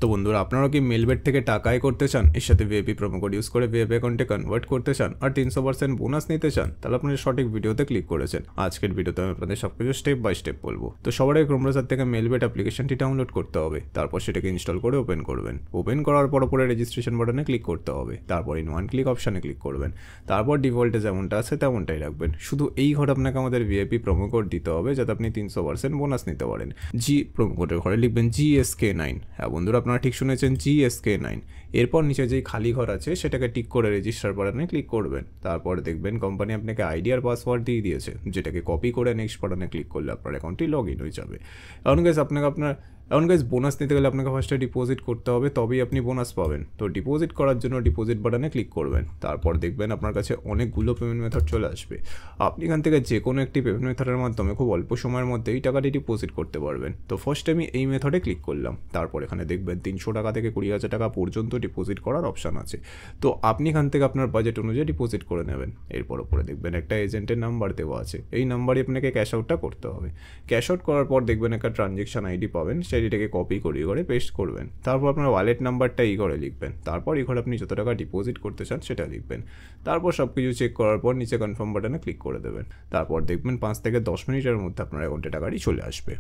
তো বন্ধুরা, আপনারা কি মেলবেট থেকে টাকা আয় করতে চান, এর সাথে ভিআইপি প্রোমো কোড ইউজ করে ভিআইপি অ্যাকাউন্টে কনভার্ট করতে চান আর 300% বোনাস নিতে চান? তাহলে আপনারা সঠিক ভিডিওতে ক্লিক করেছেন। আজকের ভিডিওতে আমি আপনাদের সবকিছু স্টেপ বাই স্টেপ বলবো। তো সবার আগে ক্রোম ব্রাউজার থেকে মেলবেট অ্যাপ্লিকেশনটি ডাউনলোড করতে হবে, তারপর সেটাকে ইনস্টল করে ওপেন করবেন। ওপেন করার পর উপরে রেজিস্ট্রেশন বাটনে ক্লিক করতে হবে, তারপর ইন ওয়ান ক্লিক অপশানে ক্লিক করবেন। তারপর ডিফল্টে যেমনটা আছে তেমনটাই রাখবেন। শুধু এই ঘরে আপনাকে আমাদের ভিআইপি প্রোমো কোড দিতে হবে, যাতে আপনি 300% বোনাস নিতে পারেন। প্রোমো কোডের ঘরে লিখবেন GSK9। হ্যাঁ বন্ধুরা, আপনারা ঠিক শুনেছেন, GSK9। এরপর নিচে যেই খালি ঘর আছে সেটাকে টিক করে রেজিস্টার বাটনে ক্লিক করবেন। তারপর দেখবেন কোম্পানি আপনাকে আইডি আর পাসওয়ার্ড দিয়ে দিয়েছে, যেটাকে কপি করে নেক্সট বাটনে ক্লিক করলে আপনার অ্যাকাউন্টটি লগ ইন হয়ে যাবে। এখন গাইজ বোনাস নিতে গেলে আপনাকে ফার্স্টে ডিপোজিট করতে হবে, তবেই আপনি বোনাস পাবেন। তো ডিপোজিট করার জন্য ডিপোজিট বাটনে ক্লিক করবেন। তারপর দেখবেন আপনার কাছে অনেকগুলো পেমেন্ট মেথড চলে আসবে। আপনি এখান থেকে যে কোনো একটি পেমেন্ট মেথডের মাধ্যমে খুব অল্প সময়ের মধ্যে এই টাকাটি ডিপোজিট করতে পারবেন। তো ফার্স্টে আমি এই মেথডে ক্লিক করলাম। তারপর এখানে দেখবেন 300 টাকা থেকে 20,000 টাকা পর্যন্ত ডিপোজিট করার অপশান আছে। তো আপনি এখান থেকে আপনার বাজেট অনুযায়ী ডিপোজিট করে নেবেন। এরপর উপরে দেখবেন একটা এজেন্টের নাম্বার দেওয়া আছে, এই নাম্বারে আপনাকে ক্যাশ আউটটা করতে হবে। ক্যাশ আউট করার পর দেখবেন একটা ট্রানজ্যাকশন আইডি পাবেন, সেইটাকে কপি করে পেস্ট করবেন। তারপর আপনার ওয়ালেট নাম্বারটা এই ঘরে লিখবেন। তারপর এই ঘরে আপনি যত টাকা ডিপোজিট করতে চান সেটা লিখবেন। তারপর সব কিছু চেক করার পর নিচে কনফার্ম বাটনে ক্লিক করে দেবেন। তারপর দেখবেন 5 থেকে 10 মিনিটের মধ্যে আপনার অ্যাকাউন্টে টাকাটি চলে আসবে।